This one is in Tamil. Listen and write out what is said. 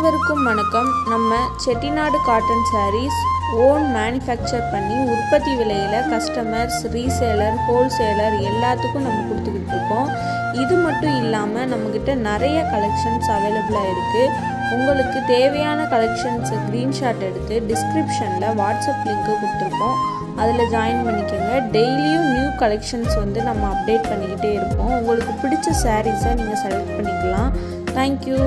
அனைவருக்கும் வணக்கம். நம்ம Chettinad cotton sarees own manufacture பண்ணி உற்பத்தி விலையில் கஸ்டமர்ஸ், ரீசேலர், ஹோல்சேலர் எல்லாத்துக்கும் நம்ம கொடுத்துக்கிட்டு இருக்கோம். இது மட்டும் இல்லாமல் நம்மக்கிட்ட நிறைய கலெக்ஷன்ஸ் அவைலபிளாக இருக்குது. உங்களுக்கு தேவையான கலெக்ஷன்ஸை ஸ்க்ரீன்ஷாட் எடுத்து டிஸ்கிரிப்ஷனில் வாட்ஸ்அப் லிங்க்கு கொடுத்துருக்கோம். அதில் ஜாயின் பண்ணிக்கோங்க. டெய்லியும் நியூ கலெக்ஷன்ஸ் நம்ம அப்டேட் பண்ணிக்கிட்டே இருப்போம். உங்களுக்கு பிடிச்ச சாரீஸை நீங்கள் செலக்ட் பண்ணிக்கலாம். தேங்க்யூ.